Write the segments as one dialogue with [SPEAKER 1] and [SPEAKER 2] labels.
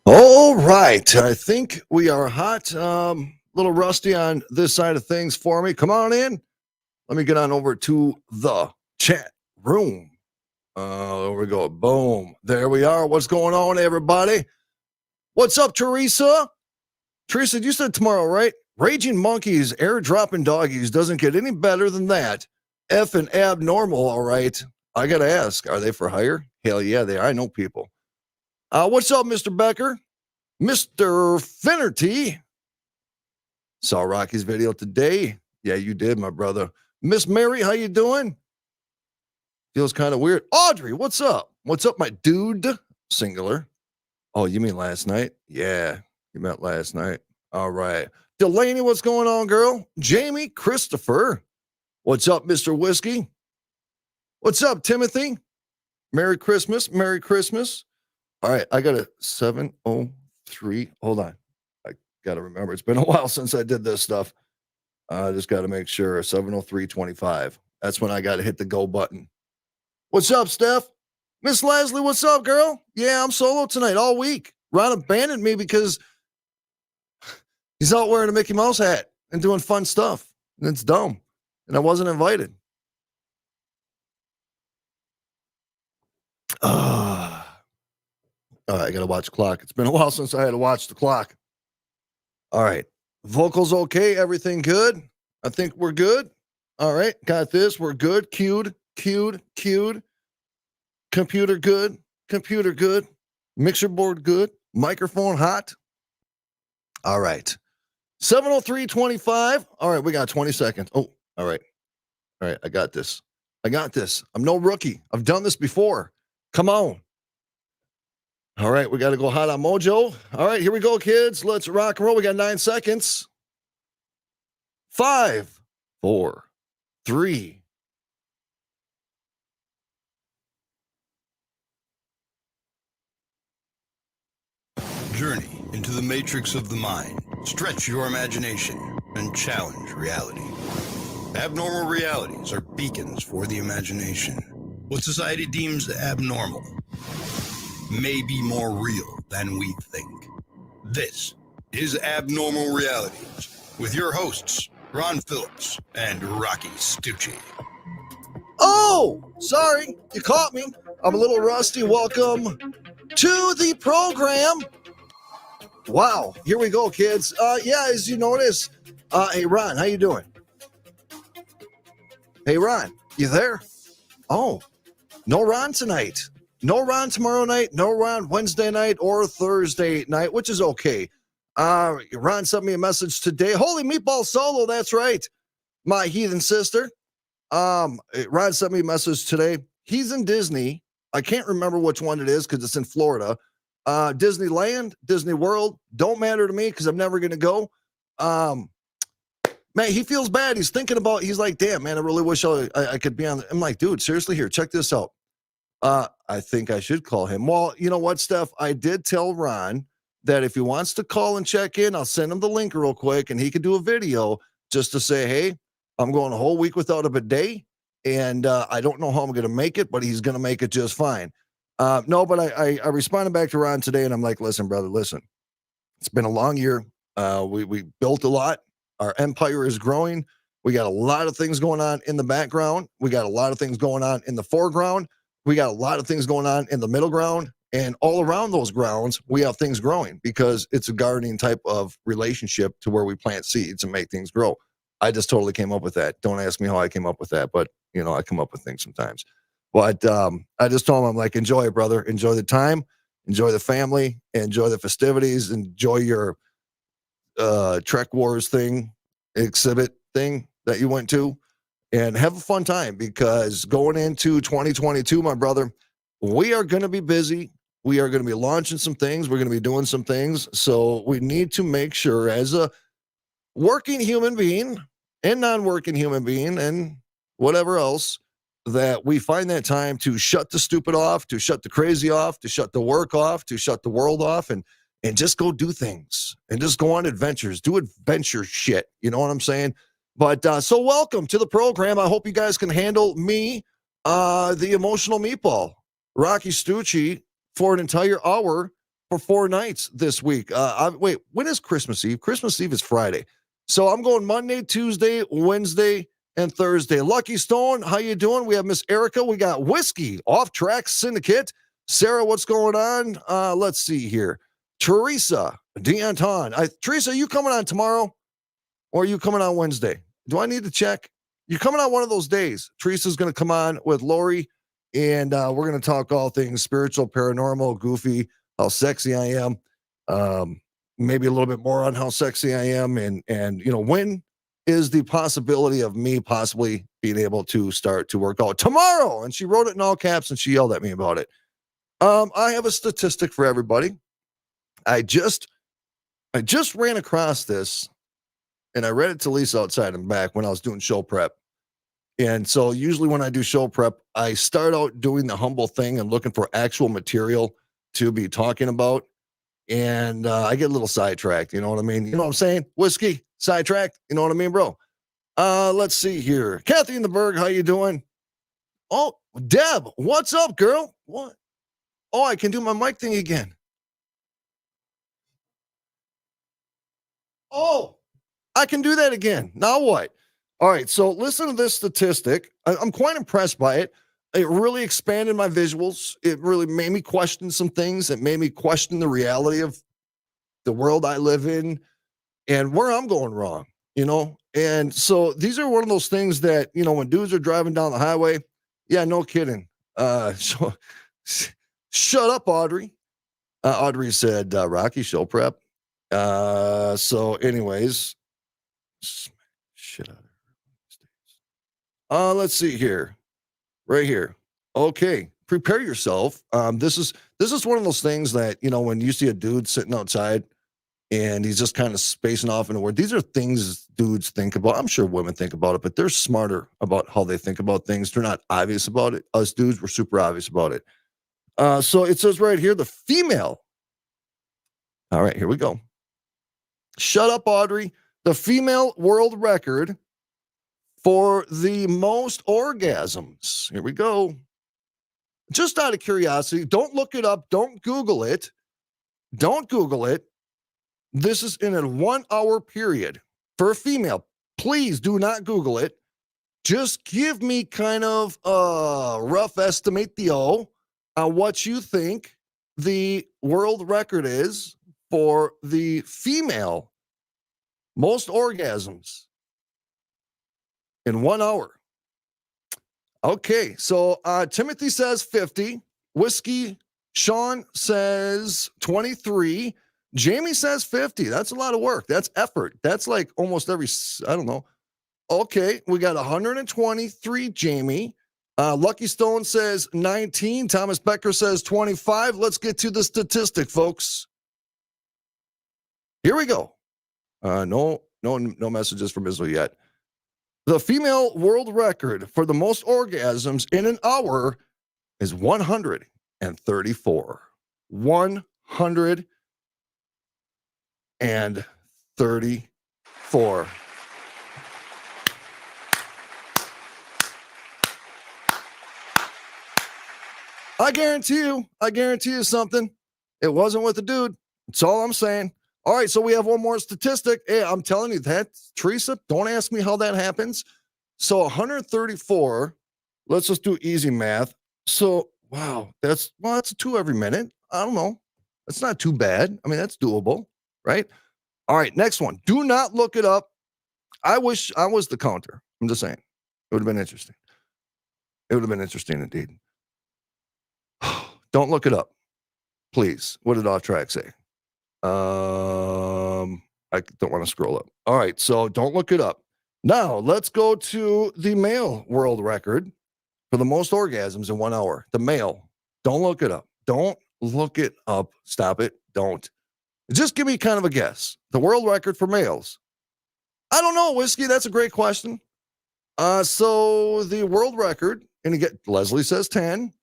[SPEAKER 1] All right. I think we are hot. Little rusty on this side of things for me. Come on in. Let me get on over to the chat room. There we go. Boom. There we are. What's going on, everybody? What's up, Teresa? Teresa, you said tomorrow, right? Raging Monkeys, airdropping doggies doesn't get any better than that. F and abnormal, all right. I got to ask, are they for hire? Hell yeah, they are. I know people. What's up, Mr. Becker? Mr. Finnerty. Saw Rocky's video today. Yeah, you did, my brother. Miss Mary, how you doing? Feels kind of weird. Audrey, what's up? What's up, my dude? Singular. Oh, you mean last night? Yeah, you meant last night. All right. Delaney, what's going on, girl? Jamie, Christopher. What's up, Mr. Whiskey? What's up, Timothy? Merry Christmas. Merry Christmas. All right, I got a 703. Hold on. I got to remember. It's been a while since I did this stuff. I just got to make sure. 703.25. That's when I got to hit the go button. What's up, Steph? Miss Leslie, what's up, girl? Yeah, I'm solo tonight all week. Ron abandoned me because he's out wearing a Mickey Mouse hat and doing fun stuff. And it's dumb. And I wasn't invited. All right, I got to watch the clock. It's been a while since I had to watch the clock. All right. Vocals okay? Everything good? I think we're good. All right. Got this. We're good. Cued. Computer good. Mixer board good. Microphone hot. All right. 703.25. All right. We got 20 seconds. Oh, all right. All right. I got this. I'm no rookie. I've done this before. Come on. All right, we got to go hot on Mojo. All right, here we go, kids. Let's rock and roll. We got 9 seconds. 5, 4, 3.
[SPEAKER 2] Journey into the matrix of the mind. Stretch your imagination and challenge reality. Abnormal realities are beacons for the imagination. What society deems abnormal may be more real than we think. This is Abnormal Realities with your hosts, Ron Phillips and Rocky Stucci.
[SPEAKER 1] Oh, sorry, you caught me. I'm a little rusty. Welcome to the program. Wow, here we go, kids. Yeah, as you notice, hey, Ron, how you doing? Hey, Ron, you there? Oh, no Ron tonight. No Ron tomorrow night, no Ron Wednesday night or Thursday night, which is okay. Ron sent me a message today. Holy meatball solo, that's right. My heathen sister. Ron sent me a message today. He's in Disney. I can't remember which one it is because it's in Florida. Disneyland, Disney World, don't matter to me because I'm never going to go. Man, he feels bad. He's thinking about, he's like, damn, man, I really wish I could be on. I'm like, dude, seriously, here, check this out. I think I should call him. Well, you know what, Steph? I did tell Ron that if he wants to call and check in, I'll send him the link real quick and he could do a video just to say, hey, I'm going a whole week without a bidet and I don't know how I'm going to make it, but he's going to make it just fine. No, but I responded back to Ron today and I'm like, listen, brother, listen. It's been a long year. We built a lot. Our empire is growing. We got a lot of things going on in the background. We got a lot of things going on in the foreground. We got a lot of things going on in the middle ground, and all around those grounds, we have things growing because it's a gardening type of relationship to where we plant seeds and make things grow. I just totally came up with that. Don't ask me how I came up with that, but you know, I come up with things sometimes. But I just told him, I'm like, enjoy it, brother. Enjoy the time, enjoy the family, enjoy the festivities, enjoy your Trek Wars thing, exhibit thing that you went to. And have a fun time because going into 2022, my brother, we are going to be busy. We are going to be launching some things. We're going to be doing some things. So we need to make sure as a working human being and non-working human being and whatever else that we find that time to shut the stupid off, to shut the crazy off, to shut the work off, to shut the world off and just go do things and just go on adventures, do adventure shit. You know what I'm saying? But so welcome to the program. I hope you guys can handle me, the emotional meatball, Rocky Stucci, for an entire hour for 4 nights this week. Wait, when is Christmas Eve? Christmas Eve is Friday. So I'm going Monday, Tuesday, Wednesday, and Thursday. Lucky Stone, how you doing? We have Miss Erica. We got Whiskey, Off Track Syndicate. Sarah, what's going on? Let's see here. Teresa, D'Anton. Teresa, are you coming on tomorrow? Or are you coming on Wednesday? Do I need to check? You're coming on one of those days. Teresa's going to come on with Lori, and we're going to talk all things spiritual, paranormal, goofy, how sexy I am. Maybe a little bit more on how sexy I am, and when is the possibility of me possibly being able to start to work out tomorrow? And she wrote it in all caps, and she yelled at me about it. I have a statistic for everybody. I just ran across this, and I read it to Lisa outside and back when I was doing show prep. And so usually when I do show prep, I start out doing the humble thing and looking for actual material to be talking about. And I get a little sidetracked. You know what I mean? You know what I'm saying? Whiskey, sidetracked. You know what I mean, bro? Let's see here. Kathy in the Berg, how you doing? Oh, Deb, what's up, girl? What? Oh, I can do my mic thing again. Oh, I can do that again. Now what? All right, so listen to this statistic. I'm quite impressed by it. It really expanded my visuals. It really made me question some things. It made me question the reality of the world I live in and where I'm going wrong, And so these are one of those things that, when dudes are driving down the highway, yeah, no kidding. So shut up, Audrey. Audrey said, Rocky show prep. So anyways, shit out of let's see here. Right here. Okay. Prepare yourself. This is one of those things that, when you see a dude sitting outside and he's just kind of spacing off in the word, these are things dudes think about. I'm sure women think about it, but they're smarter about how they think about things. They're not obvious about it. Us dudes, we're super obvious about it. So it says right here, the female. All right, here we go. Shut up, Audrey. The female world record for the most orgasms. Here we go. Just out of curiosity, don't look it up. Don't Google it. Don't Google it. This is in a 1 hour period for a female. Please do not Google it. Just give me kind of a rough estimate, on what you think the world record is for the female most orgasms in 1 hour. Okay, so Timothy says 50. Whiskey Sean says 23. Jamie says 50. That's a lot of work. That's effort. That's like almost every, I don't know. Okay, we got 123, Jamie. Lucky Stone says 19. Thomas Becker says 25. Let's get to the statistic, folks. Here we go. No messages from Israel yet. The female world record for the most orgasms in an hour is 134. 134. I guarantee you something. It wasn't with the dude. That's all I'm saying. All right, so we have one more statistic. Hey, I'm telling you that, Teresa, don't ask me how that happens. So 134, let's just do easy math. So, wow, that's a 2 every minute. I don't know. That's not too bad. I mean, that's doable, right? All right, next one. Do not look it up. I wish I was the counter. I'm just saying. It would have been interesting. It would have been interesting indeed. Don't look it up, please. What did Off Track say? I don't want to scroll up. All right, so don't look it up. Now, let's go to the male world record for the most orgasms in 1 hour. The male. Don't look it up. Don't look it up. Stop it. Don't. Just give me kind of a guess. The world record for males. I don't know, Whiskey. That's a great question. So the world record, and again, Leslie says 10.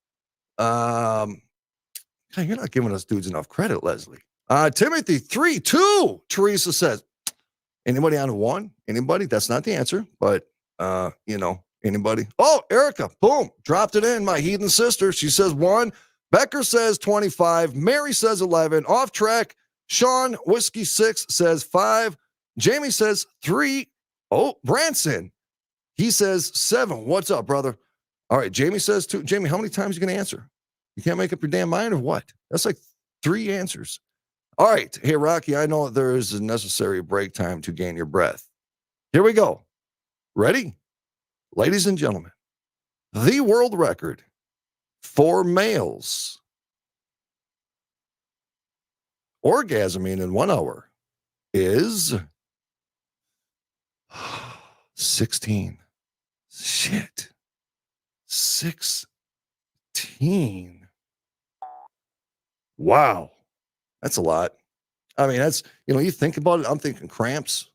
[SPEAKER 1] You're not giving us dudes enough credit, Leslie. Timothy, 3-2. Teresa says, anybody on 1? Anybody? That's not the answer, but, anybody? Oh, Erica, boom, dropped it in. My heathen sister. She says 1. Becker says 25. Mary says 11. Off track. Sean Whiskey 6 says 5. Jamie says 3. Oh, Branson. He says 7. What's up, brother? All right, Jamie says 2. Jamie, how many times are you going to answer? You can't make up your damn mind or what? That's like 3 answers. All right. Hey, Rocky, I know there is a necessary break time to gain your breath. Here we go. Ready? Ladies and gentlemen, the world record for males orgasming in 1 hour is 16. Shit. 16. Wow. That's a lot. I mean, that's, you think about it, I'm thinking cramps.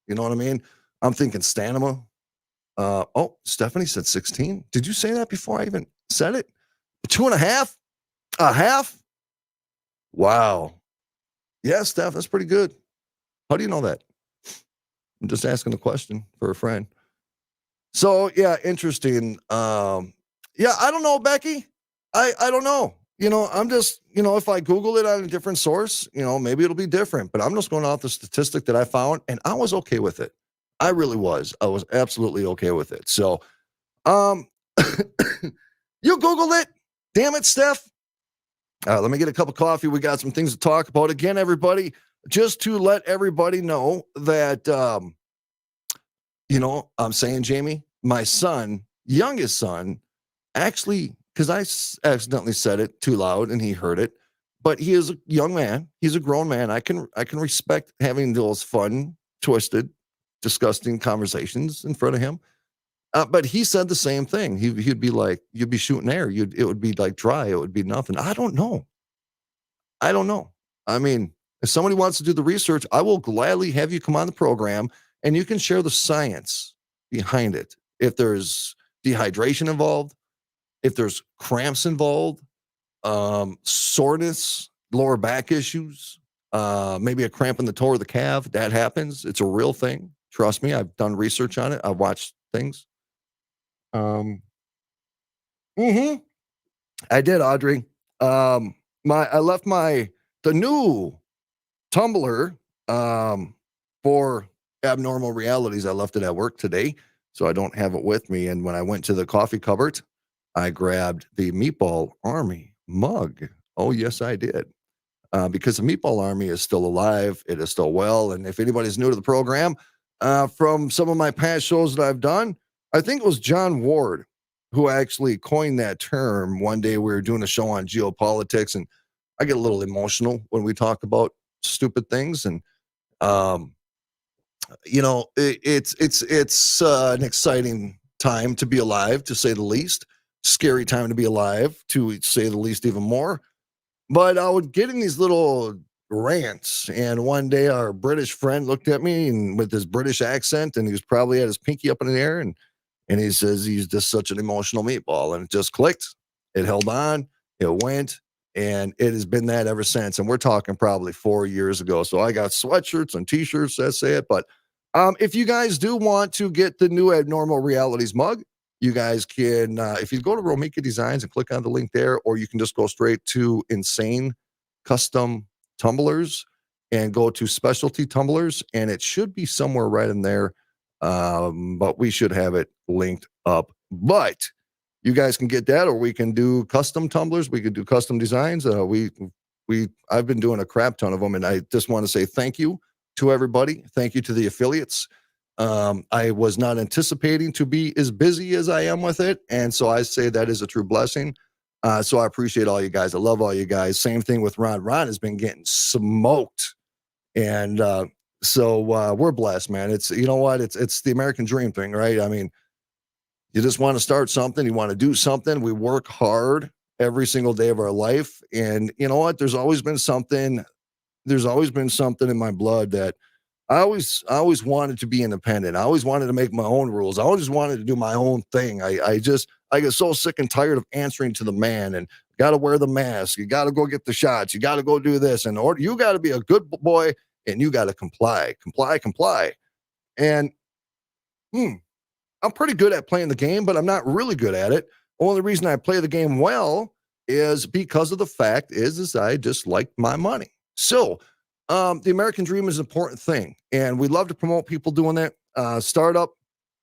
[SPEAKER 1] You know what I mean? I'm thinking stamina. Oh, Stephanie said 16. Did you say that before I even said it? 2.5? A half? Wow. Yeah, Steph, that's pretty good. How do you know that? I'm just asking the question for a friend. So, yeah, interesting. Yeah, I don't know, Becky. I don't know. I'm just, if I Google it on a different source, maybe it'll be different. But I'm just going off the statistic that I found, and I was okay with it. I really was. I was absolutely okay with it. So, you Googled it? Damn it, Steph. Let me get a cup of coffee. We got some things to talk about. Again, everybody, just to let everybody know that, I'm saying, Jamie, my son, youngest son, actually, because I accidentally said it too loud and he heard it, but he is a young man. He's a grown man. I can respect having those fun, twisted, disgusting conversations in front of him. But he said the same thing. He'd be like, you'd be shooting air. It would be like dry. It would be nothing. I don't know. I mean, if somebody wants to do the research, I will gladly have you come on the program and you can share the science behind it. If there's dehydration involved, if there's cramps involved, soreness, lower back issues, maybe a cramp in the toe or the calf, that happens. It's a real thing. Trust me, I've done research on it. I've watched things. I did, Audrey. I left the new Tumbler for Abnormal Realities. I left it at work today, so I don't have it with me. And when I went to the coffee cupboard, I grabbed the Meatball Army mug. Oh, yes, I did. Because the Meatball Army is still alive. It is still well. And if anybody's new to the program, from some of my past shows that I've done, I think it was John Ward who actually coined that term. One day we were doing a show on geopolitics, and I get a little emotional when we talk about stupid things. And, it's an exciting time to be alive, to say the least. Scary time to be alive, to say the least, even more. But I would get in these little rants, and one day our British friend looked at me and with his British accent, and he was probably had his pinky up in the air, and he says he's just such an emotional meatball, and it just clicked. It held on, it went, and it has been that ever since. And we're talking probably 4 years ago. So I got sweatshirts and t-shirts that say it. But if you guys do want to get the new Abnormal Realities mug, you guys can, if you go to Romika Designs and click on the link there, or you can just go straight to Insane Custom Tumblers and go to Specialty Tumblers, and it should be somewhere right in there. But we should have it linked up. But you guys can get that, or we can do custom tumblers. We could do custom designs. I've been doing a crap ton of them, and I just want to say thank you to everybody. Thank you to the affiliates. I was not anticipating to be as busy as I am with it, and so I say that is a true blessing. So I appreciate all you guys. I love all you guys. Same thing with Ron. Ron has been getting smoked, and so we're blessed, man. It's, you know what? It's the American dream thing, right? I mean, you just want to start something. You want to do something. We work hard every single day of our life, and you know what? There's always been something in my blood that I always wanted to be independent. I always wanted to make my own rules. I always wanted to do my own thing. I get so sick and tired of answering to the man and got to wear the mask. You got to go get the shots. You got to go do this. And or you got to be a good boy and you got to comply. And I'm pretty good at playing the game, but I'm not really good at it. Only reason I play the game well is because of the fact is I just like my money. So the American dream is an important thing, and we love to promote people doing that. Startup,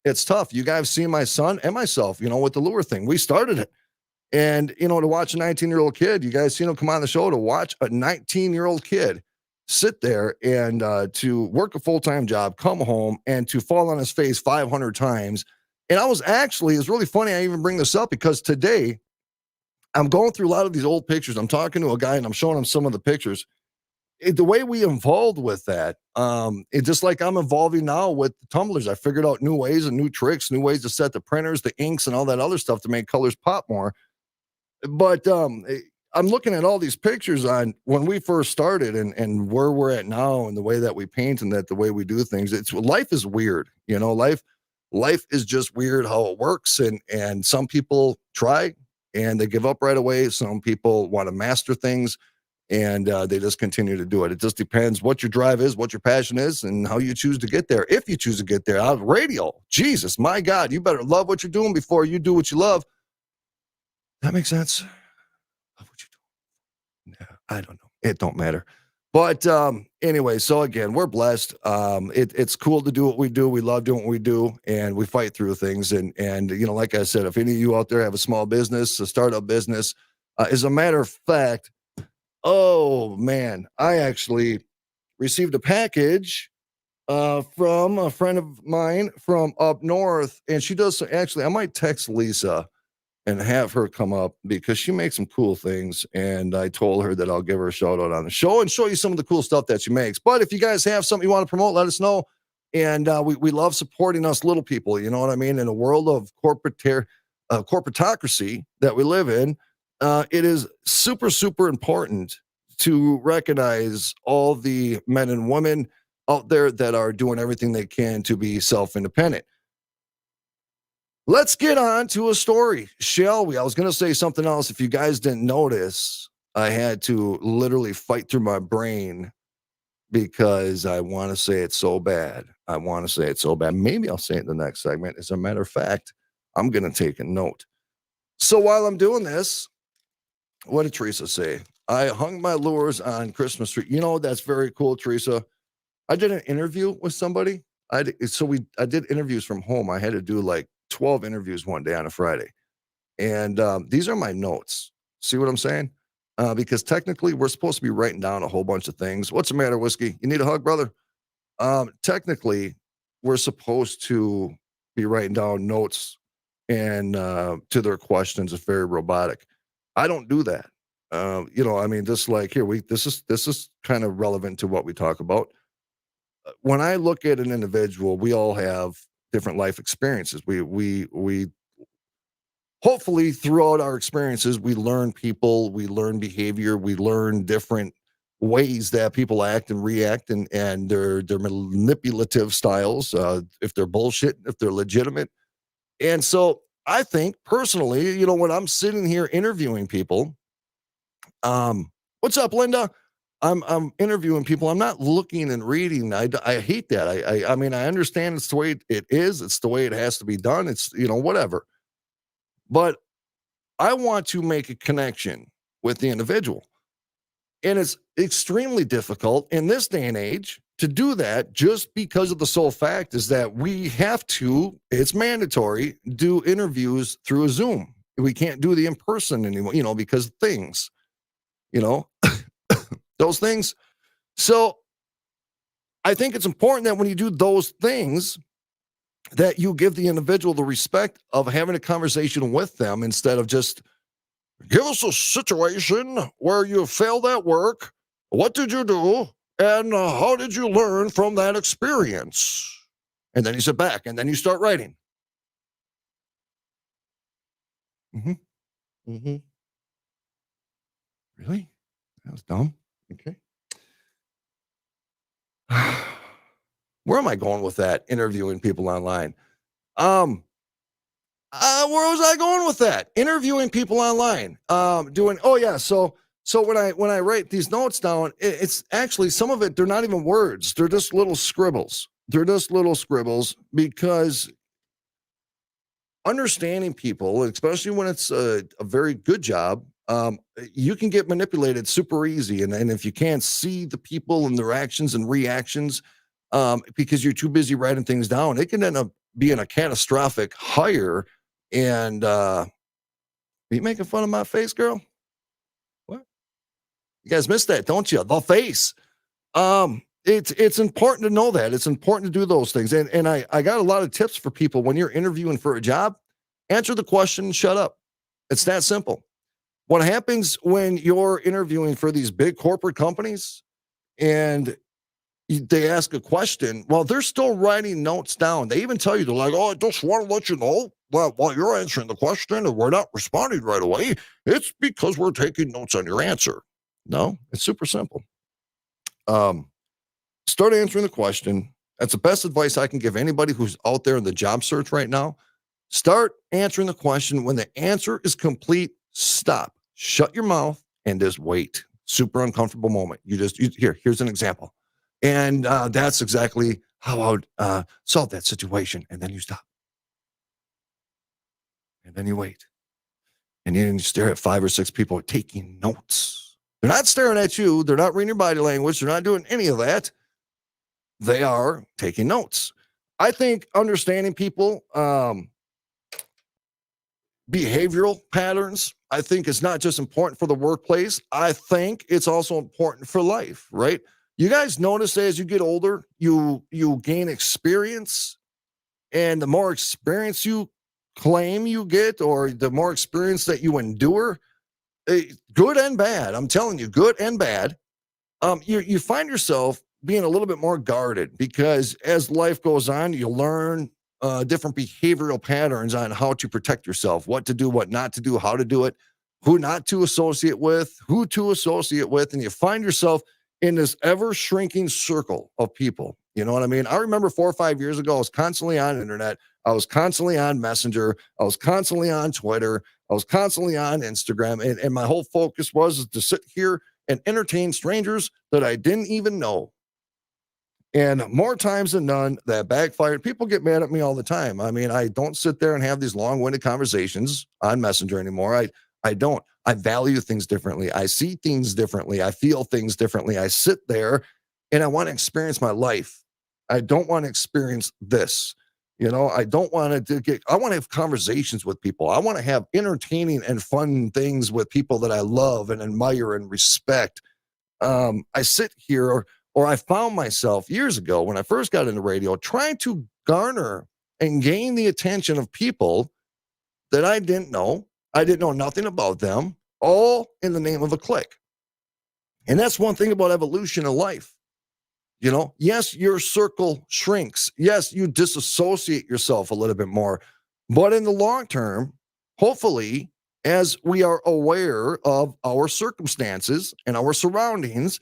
[SPEAKER 1] it's tough. You guys see my son and myself, with the lure thing. We started it. And, to watch a 19-year-old kid, you guys seen him come on the show, to watch a 19-year-old kid sit there and to work a full-time job, come home, and to fall on his face 500 times. And it's really funny I even bring this up, because today I'm going through a lot of these old pictures. I'm talking to a guy and I'm showing him some of the pictures. The way we evolved with that, it's just like I'm evolving now with the tumblers. I figured out new ways and new tricks, new ways to set the printers, the inks, and all that other stuff to make colors pop more. But I'm looking at all these pictures on when we first started and where we're at now, and the way that we paint and the way we do things. Life is weird, life is just weird how it works. And some people try and they give up right away. Some people want to master things, and they just continue to do it. It just depends what your drive is, what your passion is, and how you choose to get there. If you choose to get there out of radio, Jesus, my God, you better love what you're doing before you do what you love. That makes sense. Love what you do. Yeah, I don't know. It don't matter. But anyway, so again, we're blessed. It's cool to do what we do. We love doing what we do, and we fight through things. And like I said, if any of you out there have a small business, a startup business, as a matter of fact, oh man, I actually received a package from a friend of mine from up north, and she does. Actually, I might text Lisa and have her come up, because she makes some cool things. And I told her that I'll give her a shout out on the show and show you some of the cool stuff that she makes. But if you guys have something you want to promote, let us know. And we love supporting us little people. You know what I mean? In a world of corporatocracy that we live in, it is super, super important to recognize all the men and women out there that are doing everything they can to be self-independent. Let's get on to a story, shall we? I was going to say something else. If you guys didn't notice, I had to literally fight through my brain because I want to say it so bad. Maybe I'll say it in the next segment. As a matter of fact, I'm going to take a note. So while I'm doing this, what did Teresa say? I hung my lures on Christmas tree. That's very cool, Teresa. I did an interview with somebody. I did interviews from home. I had to do like 12 interviews one day on a Friday. And these are my notes. See what I'm saying? Because technically we're supposed to be writing down a whole bunch of things. What's the matter, Whiskey? You need a hug, brother? Technically, we're supposed to be writing down notes and to their questions. It's very robotic. I don't do that. Just like here, this is kind of relevant to what we talk about. When I look at an individual, we all have different life experiences. We hopefully throughout our experiences, we learn people, we learn behavior, we learn different ways that people act and react, and their manipulative styles, if they're bullshit, if they're legitimate. And so I think personally, when I'm sitting here interviewing people, what's up, Linda? I'm interviewing people. I'm not looking and reading. I hate that. I mean, I understand it's the way it is. It's the way it has to be done. It's, whatever. But I want to make a connection with the individual. And it's extremely difficult in this day and age to do that, just because of the sole fact is that we have to, it's mandatory, do interviews through a Zoom. We can't do the in-person anymore, because of things, those things. So I think it's important that when you do those things, that you give the individual the respect of having a conversation with them, instead of just give us a situation where you failed at work. What did you do? And how did you learn from that experience? And then you sit back and then you start writing. Really? That was dumb. Okay. Where am I going with that? Interviewing people online. Where was I going with that? Interviewing people online. So when I write these notes down, it's actually, some of it, they're not even words. They're just little scribbles. Because understanding people, especially when it's a very good job, you can get manipulated super easy. And if you can't see the people and their actions and reactions, because you're too busy writing things down, it can end up being a catastrophic hire. And are you making fun of my face, girl? What? You guys missed that, don't you? The face. It's important to know that. It's important to do those things. And I got a lot of tips for people when you're interviewing for a job. Answer the question and shut up. It's that simple. What happens when you're interviewing for these big corporate companies and they ask a question, well, they're still writing notes down. They even tell you, they're like, oh, I just want to let you know that while you're answering the question and we're not responding right away, it's because we're taking notes on your answer. No, it's super simple. Start answering the question. That's the best advice I can give anybody who's out there in the job search right now. Start answering the question. When the answer is complete, stop, shut your mouth, and just wait. Super uncomfortable moment. Here's an example. And that's exactly how I would solve that situation. And then you stop. And then you wait. And then you stare at 5 or 6 people taking notes. They're not staring at you. They're not reading your body language. They're not doing any of that. They are taking notes. I think understanding people, behavioral patterns, I think is not just important for the workplace. I think it's also important for life, right? You guys notice that as you get older, you gain experience, and the more experience you claim you get, or the more experience that you endure, good and bad, I'm telling you, good and bad, you find yourself being a little bit more guarded, because as life goes on, you learn different behavioral patterns on how to protect yourself, what to do, what not to do, how to do it, who not to associate with, who to associate with. And you find yourself in this ever shrinking circle of people. You know what I mean? I remember 4 or 5 years ago, I was constantly on the internet. I was constantly on Messenger. I was constantly on Twitter. I was constantly on Instagram. And my whole focus was to sit here and entertain strangers that I didn't even know. And more times than none, that backfired. People get mad at me all the time. I mean, I don't sit there and have these long-winded conversations on Messenger anymore. I don't. I value things differently. I see things differently. I feel things differently. I sit there and I want to experience my life. I don't want to experience this. You know, I don't want to I want to have conversations with people. I want to have entertaining and fun things with people that I love and admire and respect. I sit here, or I found myself years ago when I first got into radio trying to garner and gain the attention of people that I didn't know. I didn't know nothing about them, all in the name of a click. And that's one thing about evolution in life. You know, yes, your circle shrinks. Yes, you disassociate yourself a little bit more. But in the long term, hopefully, as we are aware of our circumstances and our surroundings,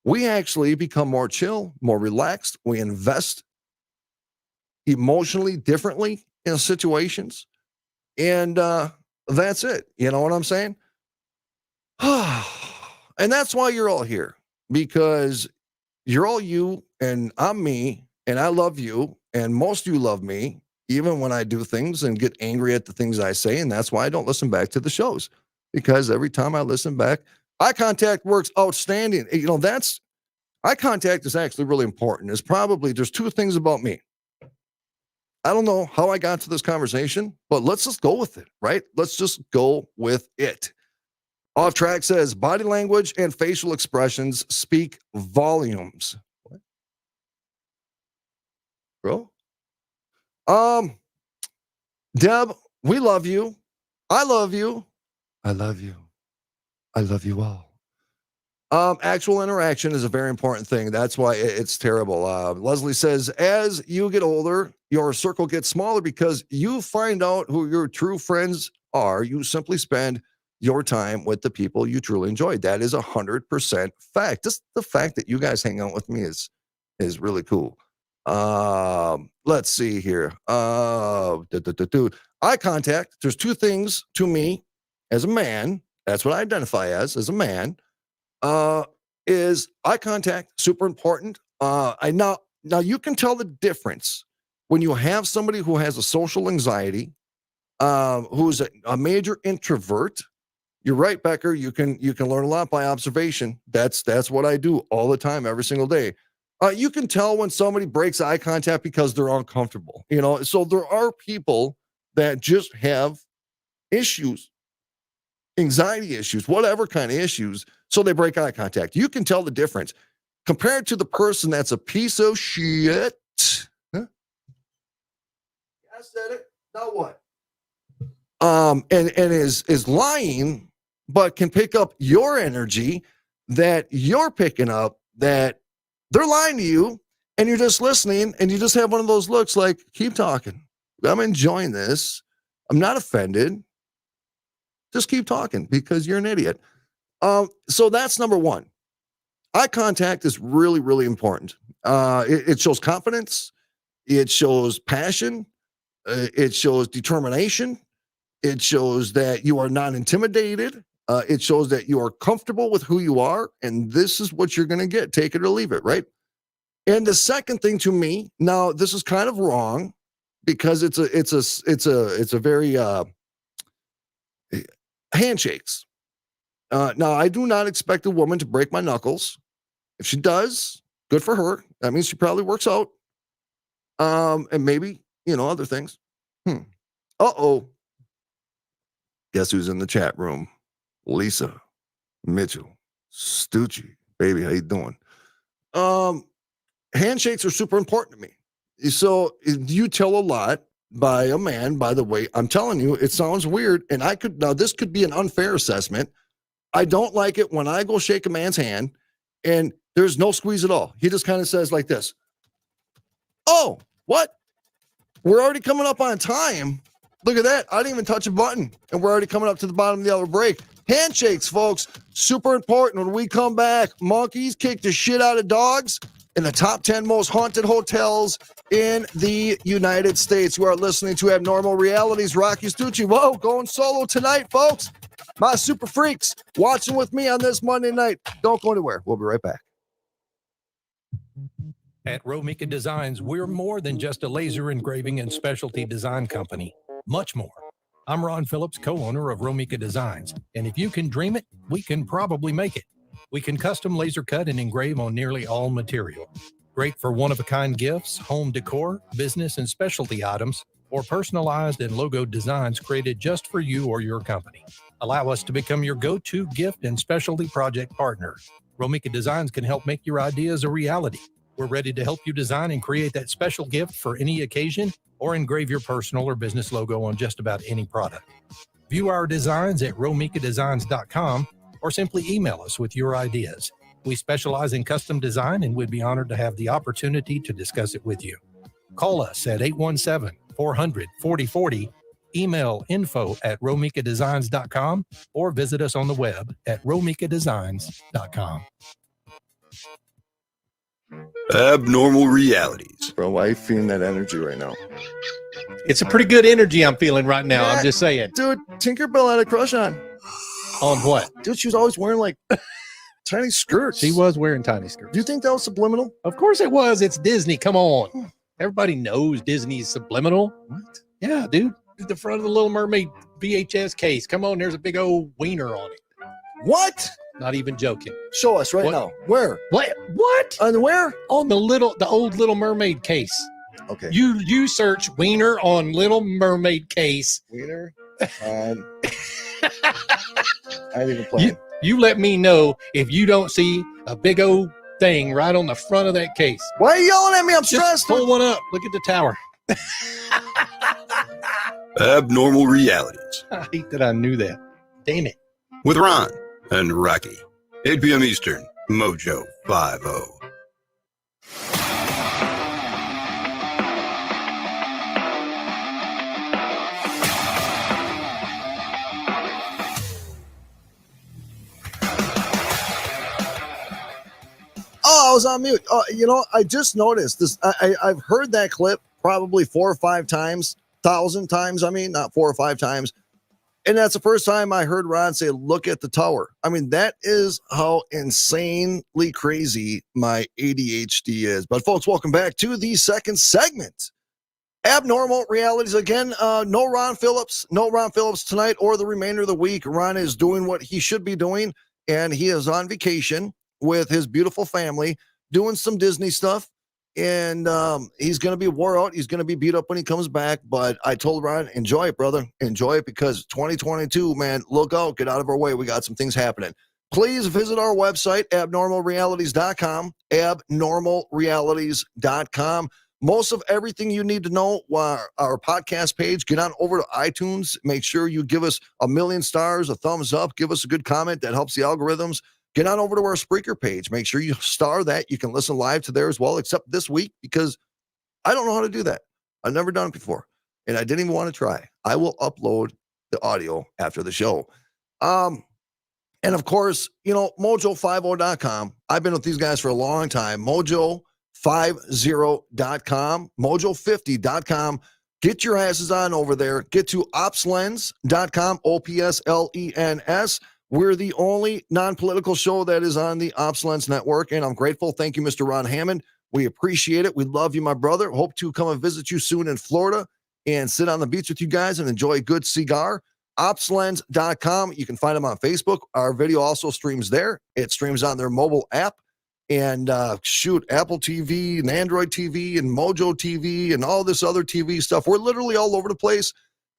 [SPEAKER 1] we actually become more chill, more relaxed. We invest emotionally differently in situations. And that's it. You know what I'm saying? And that's why you're all here, because you're all you and I'm me, and I love you, and most of you love me, even when I do things and get angry at the things I say. And that's why I don't listen back to the shows, because every time I listen back, eye contact works outstanding. You know, eye contact is actually really important. There's 2 things about me. I don't know how I got to this conversation, but let's just go with it, right? Let's just go with it. Off Track says body language and facial expressions speak volumes. What? Bro? Deb, we love you. I love you. I love you. I love you all. Actual interaction is a very important thing. That's why it's terrible. Leslie says, as you get older, your circle gets smaller because you find out who your true friends are. You simply spend your time with the people you truly enjoy. That is 100% fact. Just the fact that you guys hang out with me is really cool. Let's see here. Eye contact. There's 2 things to me as a man. That's what I identify as a man. Is eye contact super important? Now you can tell the difference when you have somebody who has a social anxiety, who's a major introvert, You're right, Becker. You can learn a lot by observation. That's what I do all the time, every single day. You can tell when somebody breaks eye contact because they're uncomfortable. So there are people that just have issues, anxiety issues, whatever kind of issues. So they break eye contact. You can tell the difference compared to the person that's a piece of shit. Huh? I said it. Now what? And is lying, but can pick up your energy that you're picking up, that they're lying to you, and you're just listening, and you just have one of those looks like, keep talking. I'm enjoying this. I'm not offended. Just keep talking because you're an idiot. So that's number one. Eye contact is really, really important. It shows confidence. It shows passion. It shows determination. It shows that you are not intimidated. It shows that you are comfortable with who you are, and this is what you're going to get. Take it or leave it, right? And the second thing to me, now this is kind of wrong because it's a very handshakes. Now I do not expect a woman to break my knuckles. If she does, good for her. That means she probably works out. And maybe other things. Uh-oh. Guess who's in the chat room? Lisa, Mitchell, Stucci. Baby, how you doing? Handshakes are super important to me. So you tell a lot by a man, by the way. I'm telling you, it sounds weird. And this could be an unfair assessment. I don't like it when I go shake a man's hand and there's no squeeze at all. He just kind of says like this. Oh, what? We're already coming up on time. Look at that. I didn't even touch a button. And we're already coming up to the bottom of the hour break. Handshakes, folks. Super important. When we come back, monkeys kick the shit out of dogs in the top 10 most haunted hotels in the United States. You are listening to Abnormal Realities. Rocky Stucci. Whoa, going solo tonight, folks. My super freaks watching with me on this Monday night. Don't go anywhere. We'll be right back.
[SPEAKER 3] At Romika Designs, we're more than just a laser engraving and specialty design company. Much more. I'm Ron Phillips, co-owner of Romika Designs, and if you can dream it, we can probably make it. We can custom laser cut and engrave on nearly all material. Great for one-of-a-kind gifts, home decor, business and specialty items, or personalized and logoed designs created just for you or your company. Allow us to become your go-to gift and specialty project partner. Romika Designs can help make your ideas a reality. We're ready to help you design and create that special gift for any occasion or engrave your personal or business logo on just about any product. View our designs at romikadesigns.com or simply email us with your ideas. We specialize in custom design and we'd be honored to have the opportunity to discuss it with you. Call us at 817-400-4040, email info@romikadesigns.com, or visit us on the web at romikadesigns.com.
[SPEAKER 2] Abnormal Realities.
[SPEAKER 1] Bro, why are you feeling that energy right now?
[SPEAKER 4] It's a pretty good energy I'm feeling right now.
[SPEAKER 1] Yeah,
[SPEAKER 4] I'm just saying.
[SPEAKER 1] Dude, Tinkerbell had a crush on.
[SPEAKER 4] On what?
[SPEAKER 1] Dude, she was always wearing like tiny skirts.
[SPEAKER 4] She was wearing tiny skirts.
[SPEAKER 1] Do you think that was subliminal?
[SPEAKER 4] Of course it was. It's Disney. Come on. Everybody knows Disney's subliminal.
[SPEAKER 1] What?
[SPEAKER 4] Yeah, dude. The front of the Little Mermaid VHS case. Come on, there's a big old wiener on it.
[SPEAKER 1] What?
[SPEAKER 4] Not even joking.
[SPEAKER 1] Show us right
[SPEAKER 4] What?
[SPEAKER 1] now. Where?
[SPEAKER 4] What? What?
[SPEAKER 1] On where?
[SPEAKER 4] On the old Little Mermaid case.
[SPEAKER 1] Okay.
[SPEAKER 4] You search wiener on Little Mermaid case.
[SPEAKER 1] Wiener. I ain't even playing.
[SPEAKER 4] You let me know if you don't see a big old thing right on the front of that case.
[SPEAKER 1] Why are you yelling at me? I'm
[SPEAKER 4] Just
[SPEAKER 1] stressed.
[SPEAKER 4] pull one up. Look at the tower.
[SPEAKER 2] Abnormal Realities.
[SPEAKER 4] I hate that I knew that. Damn it.
[SPEAKER 2] With Ron and Rocky. 8 p.m. Eastern. Mojo 50.
[SPEAKER 1] Oh, I was on mute. I just noticed this. I've heard that clip probably 4 or 5 times, 1,000 times. I mean, not 4 or 5 times. And that's the first time I heard Ron say, look at the tower. I mean, that is how insanely crazy my ADHD is. But folks, welcome back to the second segment Abnormal realities again. No Ron Phillips. No Ron Phillips tonight or the remainder of the week. Ron is doing what he should be doing, and he is on vacation with his beautiful family, doing some Disney stuff. And he's going to be wore out. He's going to be beat up when he comes back. But I told Ron, enjoy it, brother. Enjoy it, because 2022, man, look out. Get out of our way. We got some things happening. Please visit our website, abnormalrealities.com, abnormalrealities.com. Most of everything you need to know, our podcast page. Get on over to iTunes. Make sure you give us 1,000,000 stars, a thumbs up. Give us a good comment. That helps the algorithms. Get on over to our Spreaker page. Make sure you star that. You can listen live to there as well, except this week, because I don't know how to do that. I've never done it before, and I didn't even want to try. I will upload the audio after the show. And of course, mojo50.com. I've been with these guys for a long time. Mojo50.com, mojo50.com. Get your asses on over there. Get to opslens.com, OPSLENS. We're the only non-political show that is on the OpsLens network, and I'm grateful. Thank you, Mr. Ron Hammond. We appreciate it. We love you, my brother. Hope to come and visit you soon in Florida and sit on the beach with you guys and enjoy a good cigar. Opslens.com. You can find them on Facebook. Our video also streams there. It streams on their mobile app. And Apple TV and Android TV and Mojo TV and all this other TV stuff. We're literally all over the place.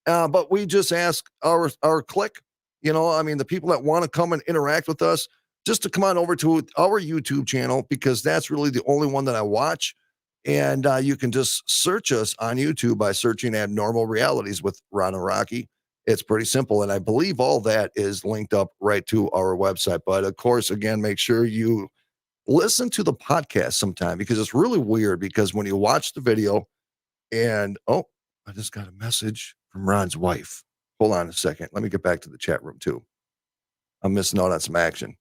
[SPEAKER 1] But we just ask our clique, the people that want to come and interact with us, just to come on over to our YouTube channel, because that's really the only one that I watch. And you can just search us on YouTube by searching Abnormal Realities with Ron and Rocky. It's pretty simple. And I believe all that is linked up right to our website. But of course, again, make sure you listen to the podcast sometime, because it's really weird, because when you watch the video and, I just got a message from Ron's wife. Hold on a second. Let me get back to the chat room too. I'm missing out on some action.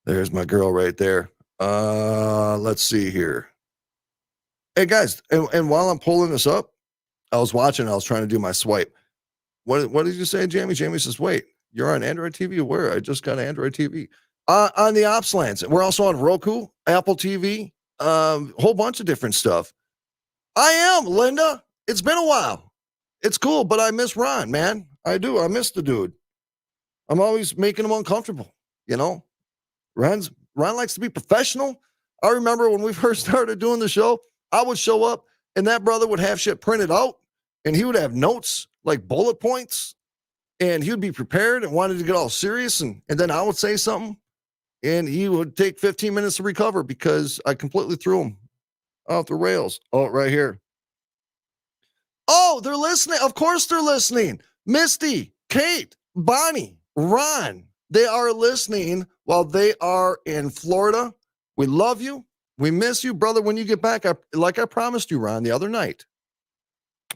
[SPEAKER 1] There's my girl right there. Let's see here. Hey guys, and while I'm pulling this up, I was trying to do my swipe. What did you say, Jamie? Jamie says, wait, you're on Android TV? Where? I just got Android TV. On the OpsLens. We're also on Roku, Apple TV, whole bunch of different stuff. I am, Linda. It's been a while. It's cool, but I miss Ron, man. I do. I miss the dude. I'm always making him uncomfortable, Ron likes to be professional. I remember when we first started doing the show, I would show up and that brother would have shit printed out, and he would have notes like bullet points, and he would be prepared and wanted to get all serious. And then I would say something, and he would take 15 minutes to recover because I completely threw him off the rails. Oh, right here. Oh, they're listening. Of course they're listening. Misty, Kate, Bonnie, Ron, they are listening while they are in Florida. We love you. We miss you, brother. When you get back, like I promised you, Ron, the other night.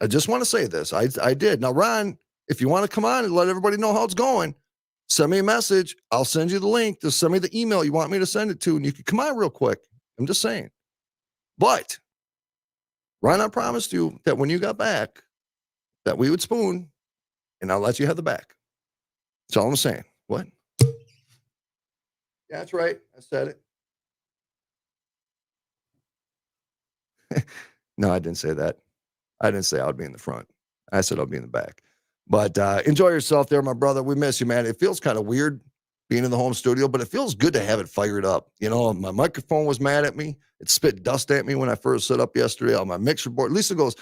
[SPEAKER 1] I just want to say this. I did. Now, Ron, if you want to come on and let everybody know how it's going, send me a message. I'll send you the link. Just send me the email you want me to send it to, and you can come on real quick. I'm just saying. But, Ron, I promised you that when you got back, that we would spoon, and I'll let you have the back. That's all I'm saying. What? Yeah, that's right. I said it. No, I didn't say that. I didn't say I would be in the front. I said I'll be in the back. But enjoy yourself there, my brother. We miss you, man. It feels kind of weird being in the home studio, but it feels good to have it fired up. My microphone was mad at me. It spit dust at me when I first set up yesterday on my mixer board. Lisa goes,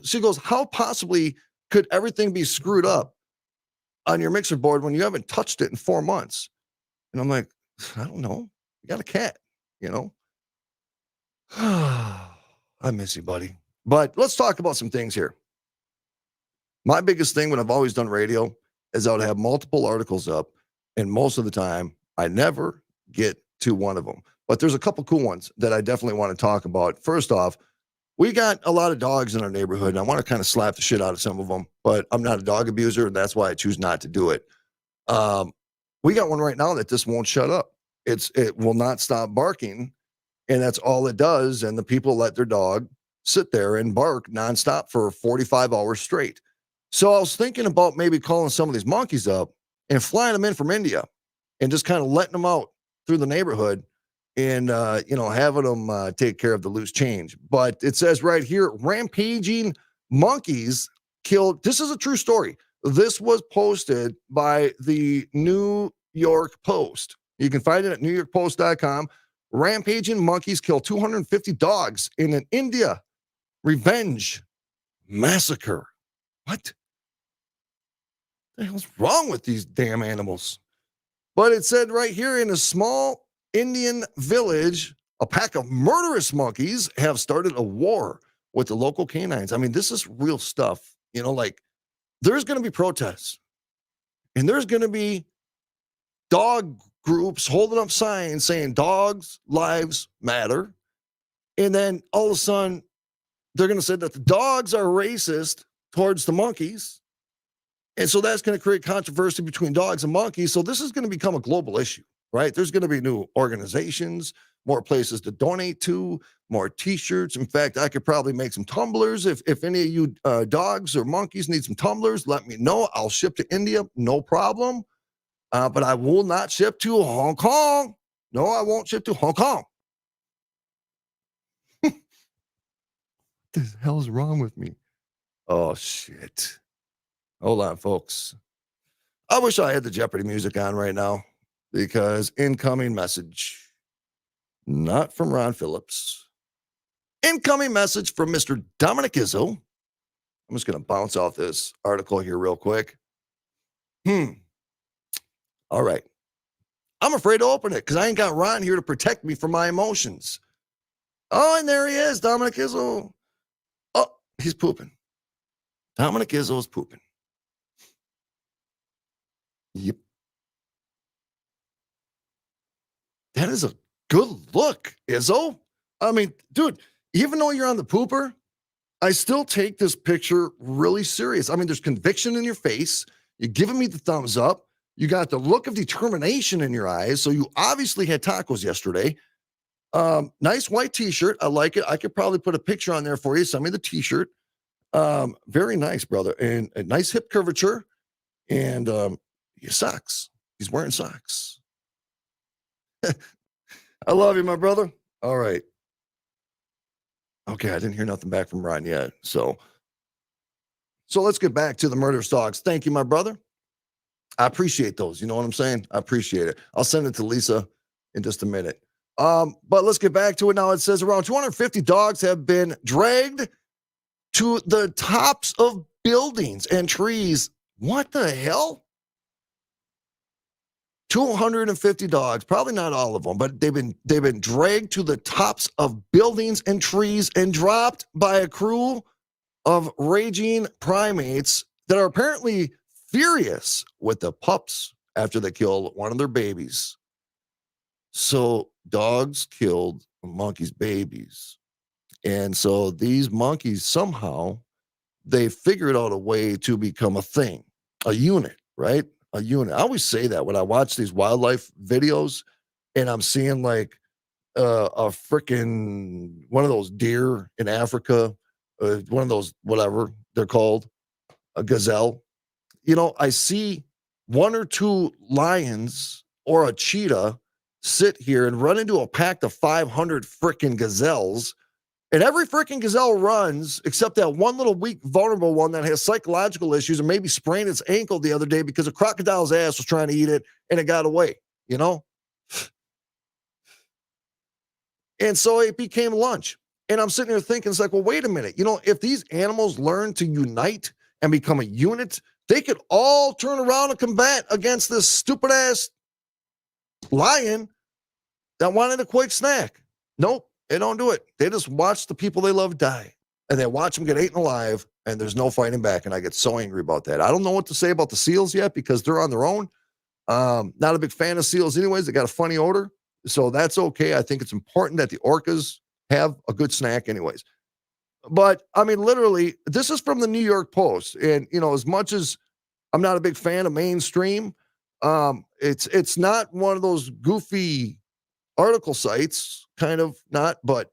[SPEAKER 1] she goes, how possibly could everything be screwed up on your mixer board when you haven't touched it in 4 months? And I'm like, I don't know. You got a cat, I miss you, buddy. But let's talk about some things here. My biggest thing when I've always done radio is I would have multiple articles up, and most of the time I never get to one of them. But there's a couple cool ones that I definitely want to talk about. First off, we got a lot of dogs in our neighborhood, and I want to kind of slap the shit out of some of them, but I'm not a dog abuser, and that's why I choose not to do it. We got one right now that just won't shut up. It will not stop barking, and that's all it does. And the people let their dog sit there and bark nonstop for 45 hours straight. So I was thinking about maybe calling some of these monkeys up and flying them in from India and just kind of letting them out through the neighborhood and having them take care of the loose change. But it says right here, rampaging monkeys killed. This is a true story. This was posted by the New York Post. You can find it at newyorkpost.com. Rampaging monkeys kill 250 dogs in an India revenge massacre. What the hell's wrong with these damn animals? But it said right here, in a small Indian village, a pack of murderous monkeys have started a war with the local canines. I mean, this is real stuff. Like, there's going to be protests, and there's going to be dog groups holding up signs saying dogs' lives matter. And then all of a sudden, they're going to say that the dogs are racist towards the monkeys. And so that's going to create controversy between dogs and monkeys. So this is going to become a global issue, right? There's going to be new organizations, more places to donate to, more t-shirts. In fact, I could probably make some tumblers. If any of you dogs or monkeys need some tumblers, let me know. I'll ship to India, no problem. But I will not ship to Hong Kong. No, I won't ship to Hong Kong. What the hell is wrong with me? Oh, shit. Hold on, folks. I wish I had the Jeopardy music on right now, because incoming message, not from Ron Phillips. Incoming message from Mr. Dominic Izzo. I'm just going to bounce off this article here real quick. All right. I'm afraid to open it because I ain't got Ron here to protect me from my emotions. Oh, and there he is, Dominic Izzo. Oh, he's pooping. Dominic Izzo is pooping. Yep. That is a good look, Izzo. I mean, dude, even though you're on the pooper, I still take this picture really serious. I mean, there's conviction in your face. You're giving me the thumbs up. You got the look of determination in your eyes. So you obviously had tacos yesterday. Nice white t-shirt. I like it. I could probably put a picture on there for you. Send me the t-shirt. Very nice, brother. And a nice hip curvature. And your socks. He's wearing socks. I love you, my brother. All right. Okay, I didn't hear nothing back from Ron yet. So let's get back to the murderous dogs. Thank you, my brother. I appreciate those. You know what I'm saying? I appreciate it. I'll send it to Lisa in just a minute. But let's get back to it now. It says around 250 dogs have been dragged to the tops of buildings and trees. What the hell? 250 dogs, probably not all of them, but they've been dragged to the tops of buildings and trees and dropped by a crew of raging primates that are apparently furious with the pups after they killed one of their babies. So dogs killed a monkey's babies. And so these monkeys somehow, they figured out a way to become a thing, a unit, right? A unit. I always say that when I watch these wildlife videos and I'm seeing like a freaking one of those deer in Africa, one of those, whatever they're called, a gazelle. I see one or two lions or a cheetah sit here and run into a pack of 500 freaking gazelles. And every freaking gazelle runs except that one little weak, vulnerable one that has psychological issues and maybe sprained its ankle the other day because a crocodile's ass was trying to eat it and it got away, And so it became lunch. And I'm sitting here thinking, it's like, well, wait a minute. If these animals learn to unite and become a unit, they could all turn around and combat against this stupid ass lion that wanted a quick snack. Nope. They don't do it. They just watch the people they love die. And they watch them get eaten alive, and there's no fighting back. And I get so angry about that. I don't know what to say about the seals yet because they're on their own. Not a big fan of seals anyways. They got a funny odor. So that's okay. I think it's important that the orcas have a good snack anyways. But, I mean, literally, this is from the New York Post. And, as much as I'm not a big fan of mainstream, it's not one of those goofy article sites, kind of not, but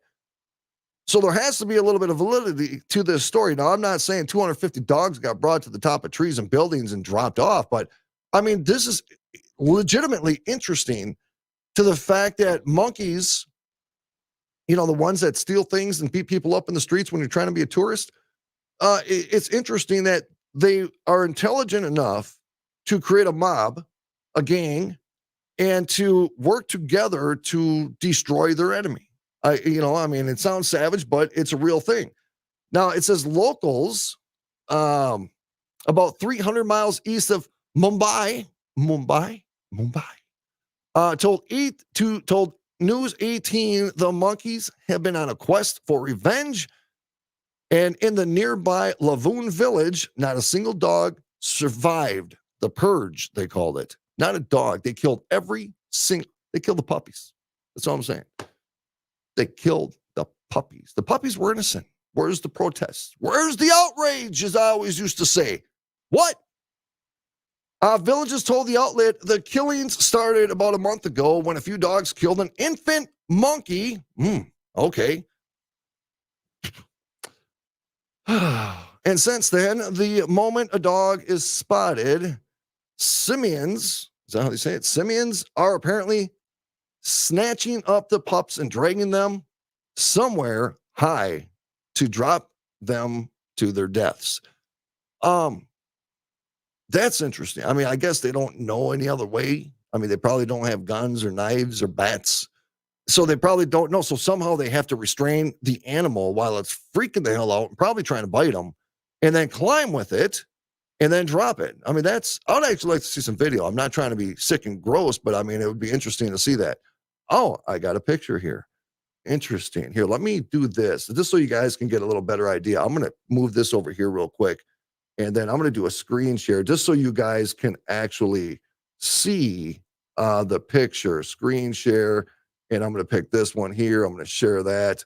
[SPEAKER 1] so there has to be a little bit of validity to this story. Now, I'm not saying 250 dogs got brought to the top of trees and buildings and dropped off, but I mean, this is legitimately interesting to the fact that monkeys, the ones that steal things and beat people up in the streets when you're trying to be a tourist, it's interesting that they are intelligent enough to create a mob, a gang, and to work together to destroy their enemy. It sounds savage, but it's a real thing. Now, it says locals, about 300 miles east of Mumbai, told News 18 the monkeys have been on a quest for revenge. And in the nearby Lavoon village, not a single dog survived the purge, they called it. Not a dog. They killed they killed the puppies. That's all I'm saying. They killed the puppies. The puppies were innocent. Where's the protests? Where's the outrage, as I always used to say? What? Villagers told the outlet the killings started about a month ago when a few dogs killed an infant monkey. Okay. And since then, the moment a dog is spotted, simians, is that how they say it? Simians are apparently snatching up the pups and dragging them somewhere high to drop them to their deaths. That's interesting. I guess they don't know any other way. They probably don't have guns or knives or bats. So they probably don't know. So somehow they have to restrain the animal while it's freaking the hell out and probably trying to bite them and then climb with it and then drop it. I'd actually like to see some video. I'm not trying to be sick and gross, but it would be interesting to see that. Oh, I got a picture here. Interesting. Here, let me do this just so you guys can get a little better idea. I'm going to move this over here real quick. And then I'm going to do a screen share just so you guys can actually see the picture. Screen share. And I'm going to pick this one here. I'm going to share that.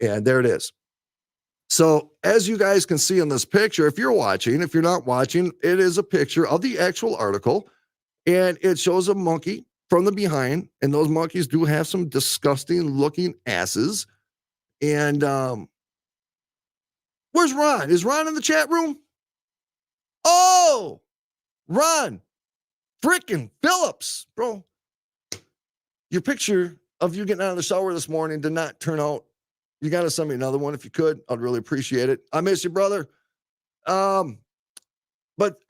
[SPEAKER 1] And there it is. So as you guys can see in this picture, if you're watching, if you're not watching, it is a picture of the actual article. And it shows a monkey from the behind. And those monkeys do have some disgusting looking asses. And where's Ron? Is Ron in the chat room? Oh, Ron, freaking Phillips, bro. Your picture of you getting out of the shower this morning did not turn out. You got to send me another one if you could. I'd really appreciate it. I miss you, brother. But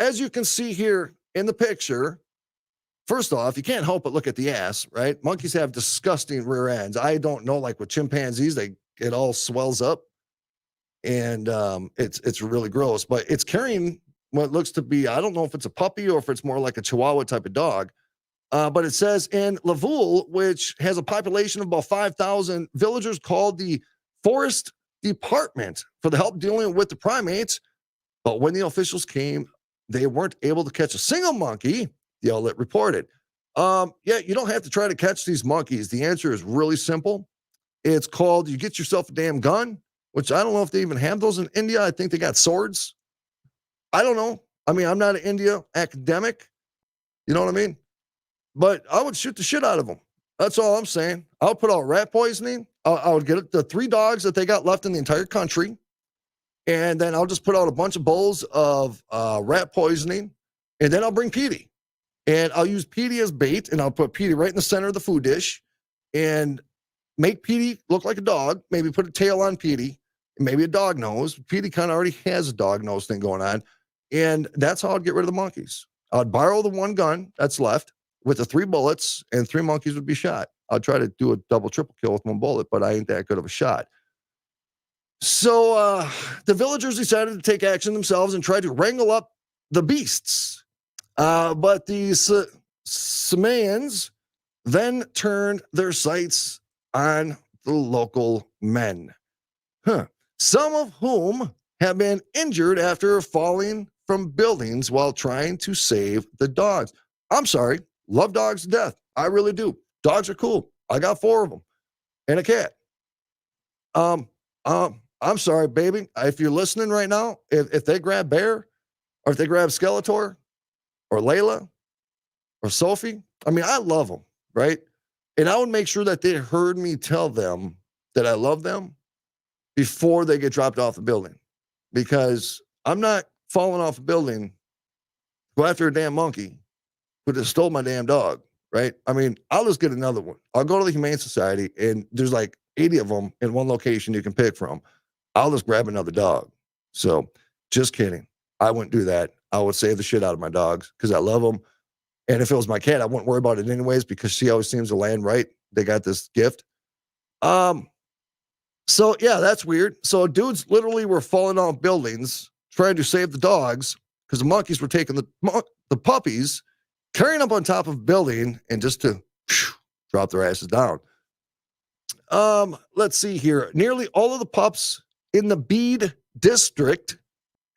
[SPEAKER 1] as you can see here in the picture, first off, you can't help but look at the ass, right? Monkeys have disgusting rear ends. I don't know, like with chimpanzees, it all swells up, and it's really gross. But it's carrying what looks to be, I don't know if it's a puppy or if it's more like a Chihuahua type of dog. But it says in Lavul, which has a population of about 5,000, villagers called the forest department for the help dealing with the primates. But when the officials came, they weren't able to catch a single monkey, the outlet reported. You don't have to try to catch these monkeys. The answer is really simple. It's called, you get yourself a damn gun, which I don't know if they even have those in India. I think they got swords. I don't know. I'm not an India academic. You know what I mean? But I would shoot the shit out of them. That's all I'm saying. I'll put out rat poisoning. I would get the 3 dogs that they got left in the entire country. And then I'll just put out a bunch of bowls of rat poisoning. And then I'll bring Petey. And I'll use Petey as bait. And I'll put Petey right in the center of the food dish. And make Petey look like a dog. Maybe put a tail on Petey. Maybe a dog nose. Petey kind of already has a dog nose thing going on. And that's how I'd get rid of the monkeys. I'd borrow the 1 gun that's left with the 3 bullets, and 3 monkeys would be shot. I'd try to do a double, triple kill with 1 bullet, but I ain't that good of a shot. So the villagers decided to take action themselves and try to wrangle up the beasts. But the Samayans then turned their sights on the local men, some of whom have been injured after falling from buildings while trying to save the dogs. I'm sorry. Love dogs to death. I really do. Dogs are cool. I got 4 of them and a cat. I'm sorry, baby. If you're listening right now, if they grab Bear or if they grab Skeletor or Layla or Sophie, I love them, right? And I would make sure that they heard me tell them that I love them before they get dropped off the building, because I'm not falling off a building, go after a damn monkey who just stole my damn dog. right? I mean, I'll just get another one. I'll go to the Humane Society, and there's like 80 of them in one location you can pick from. I'll just grab another dog. So just kidding. I wouldn't do that. I would save the shit out of my dogs because I love them. And if it was my cat, I wouldn't worry about it anyways because she always seems to land right. They got this gift. So yeah, that's weird. So dudes literally were falling off buildings trying to save the dogs because the monkeys were taking the puppies, carrying up on top of a building and just to drop their asses down. Let's see here. Nearly all of the pups in the Bede district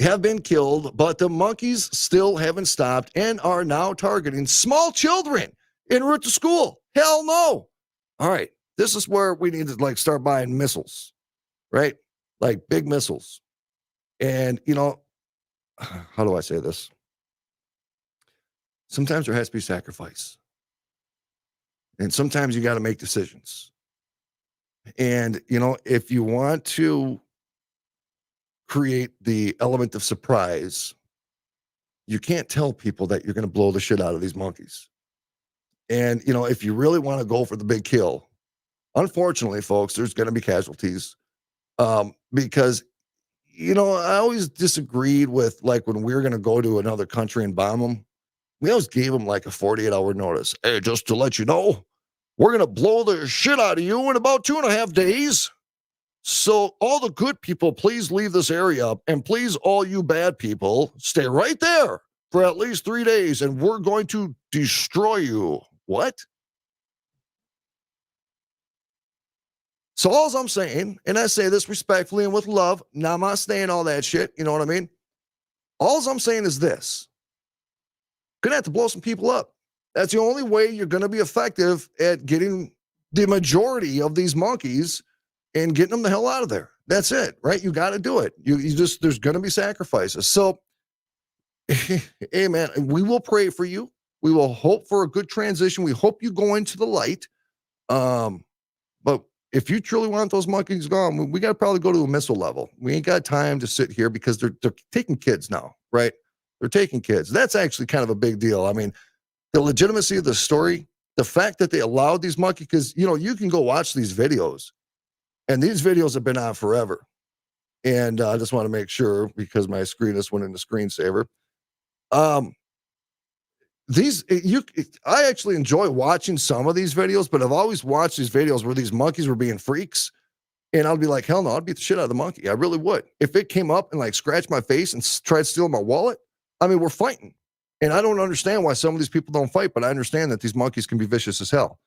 [SPEAKER 1] have been killed, but the monkeys still haven't stopped and are now targeting small children en route to school. Hell no. All right. This is where we need to like start buying missiles, right? Like big missiles. And, you know, how do I say this? Sometimes there has to be sacrifice. And sometimes you got to make decisions. And, you know, if you want to create the element of surprise, you can't tell people that you're going to blow the shit out of these monkeys. And, you know, if you really want to go for the big kill, unfortunately, folks, there's going to be casualties because, you know, I always disagreed with like when we were going to go to another country and bomb them, we always gave them like a 48-hour notice. Hey, just to let you know, we're going to blow the shit out of you in about 2.5 days. So all the good people, please leave this area. And please, all you bad people, stay right there for at least 3 days. And we're going to destroy you. What? So all I'm saying, and I say this respectfully and with love, namaste and all that shit, you know what I mean? All I'm saying is this. Gonna have to blow some people up. That's the only way you're gonna be effective at getting the majority of these monkeys and getting them the hell out of there. That's it, right? You got to do it. You just, there's gonna be sacrifices. So, hey man, we will pray for you. We will hope for a good transition. We hope you go into the light. But if you truly want those monkeys gone, we got to probably go to a missile level. We ain't got time to sit here because they're taking kids now, right? They're taking kids. That's actually kind of a big deal. I mean, the legitimacy of the story, the fact that they allowed these monkeys, because, you know, you can go watch these videos, and these videos have been on forever. And I just want to make sure, because my screen just went into screensaver. I actually enjoy watching some of these videos, but I've always watched these videos where these monkeys were being freaks. And I'd be like, hell no, I'd beat the shit out of the monkey. I really would. If it came up and like scratched my face and tried stealing my wallet, I mean, we're fighting. And I don't understand why some of these people don't fight, but I understand that these monkeys can be vicious as hell.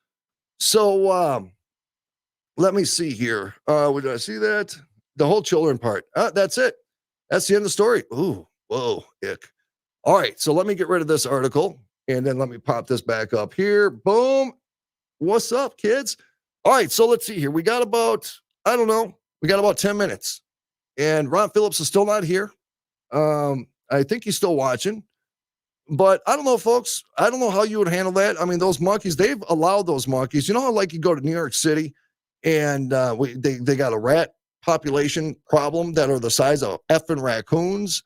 [SPEAKER 1] So let me see here. Did I see that? The whole children part. That's it. That's the end of the story. Ooh, whoa, ick. All right, so let me get rid of this article, and then let me pop this back up here. Boom. What's up, kids? All right, so let's see here. We got about 10 minutes. And Ron Phillips is still not here. I think he's still watching. But I don't know, folks. I don't know how you would handle that. I mean, those monkeys, they've allowed those monkeys. You know how, like, you go to New York City, and they got a rat population problem that are the size of effing raccoons?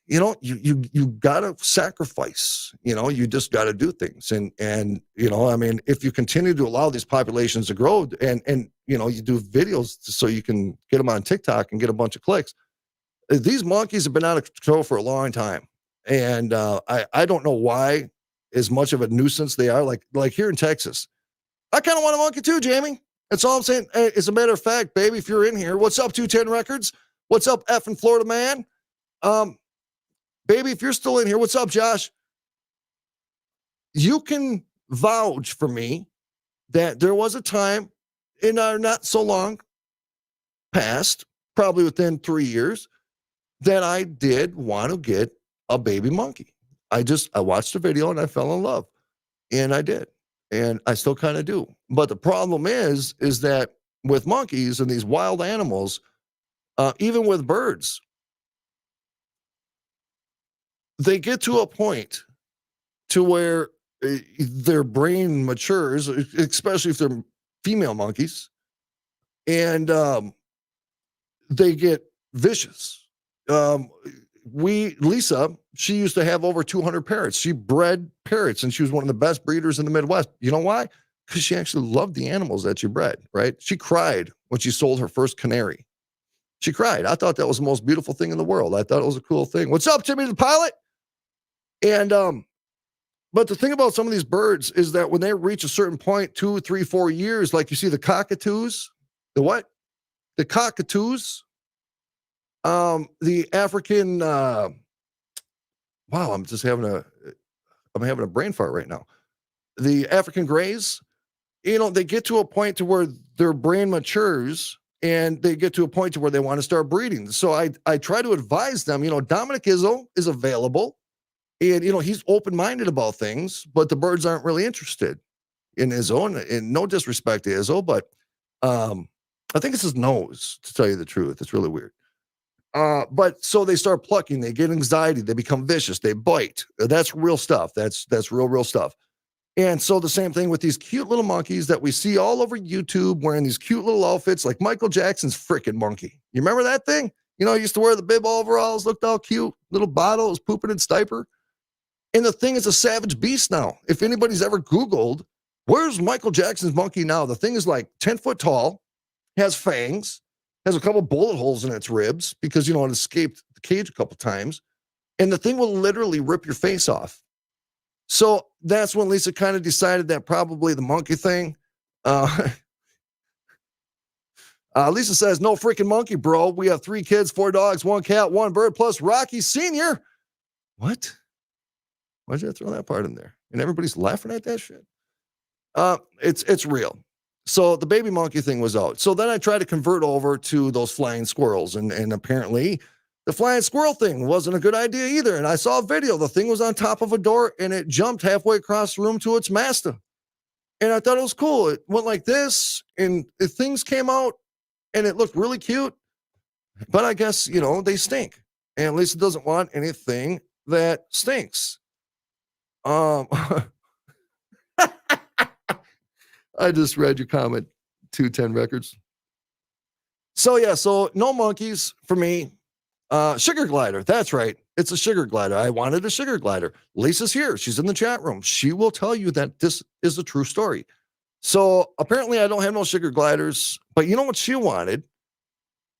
[SPEAKER 1] You know, you gotta sacrifice. You know, you just gotta do things, and you know, I mean, if you continue to allow these populations to grow, and you know, you do videos so you can get them on TikTok and get a bunch of clicks. These monkeys have been out of control for a long time, and I don't know why as much of a nuisance they are. Like here in Texas, I kind of want a monkey too, Jamie. That's all I'm saying. Hey, as a matter of fact, baby, if you're in here, what's up, 210 Records? What's up, effing Florida man? Baby, if you're still in here, what's up, Josh? You can vouch for me that there was a time in our not so long past, probably within 3 years, that I did want to get a baby monkey. I watched the video and I fell in love, and I did. And I still kind of do. But the problem is that with monkeys and these wild animals, even with birds, they get to a point to where their brain matures, especially if they're female monkeys, and they get vicious. Lisa, she used to have over 200 parrots. She bred parrots, and she was one of the best breeders in the Midwest. You know why? Because she actually loved the animals that she bred, right? She cried when she sold her first canary. She cried. I thought that was the most beautiful thing in the world. I thought it was a cool thing. What's up, Timmy the pilot? And but the thing about some of these birds is that when they reach a certain point, 2, 3, 4 years, like you see the cockatoos, the what? The cockatoos, the African, wow, I'm having a brain fart right now. The African grays, they get to a point to where their brain matures and they get to a point to where they want to start breeding. So I try to advise them, Dominic Izzo is available and, he's open-minded about things, but the birds aren't really interested in Izzo, and no disrespect to Izzo, but I think it's his nose, to tell you the truth. It's really weird. But so they start plucking, they get anxiety, they become vicious, they bite. That's real stuff. That's real stuff. And so the same thing with these cute little monkeys that we see all over YouTube wearing these cute little outfits like Michael Jackson's freaking monkey. You remember that thing? He used to wear the bib overalls, looked all cute, little bottle, was pooping its diaper. And the thing is a savage beast now. If anybody's ever Googled, where's Michael Jackson's monkey now? The thing is like 10 foot tall, has fangs, has a couple bullet holes in its ribs because, it escaped the cage a couple times. And the thing will literally rip your face off. So that's when Lisa kind of decided that probably the monkey thing. Lisa says, no freaking monkey, bro. We have 3 kids, 4 dogs, 1 cat, 1 bird, plus Rocky Sr. What? Why'd you throw that part in there? And everybody's laughing at that shit. It's real. So the baby monkey thing was out. So then I tried to convert over to those flying squirrels. And apparently the flying squirrel thing wasn't a good idea either. And I saw a video. The thing was on top of a door and it jumped halfway across the room to its master. And I thought it was cool. It went like this and the things came out and it looked really cute. But I guess, they stink. And Lisa doesn't want anything that stinks. I just read your comment, 210 Records. So no monkeys for me. Sugar glider, that's right. It's a sugar glider. I wanted a sugar glider. Lisa's here. She's in the chat room. She will tell you that this is a true story. So apparently I don't have no sugar gliders, but you know what she wanted?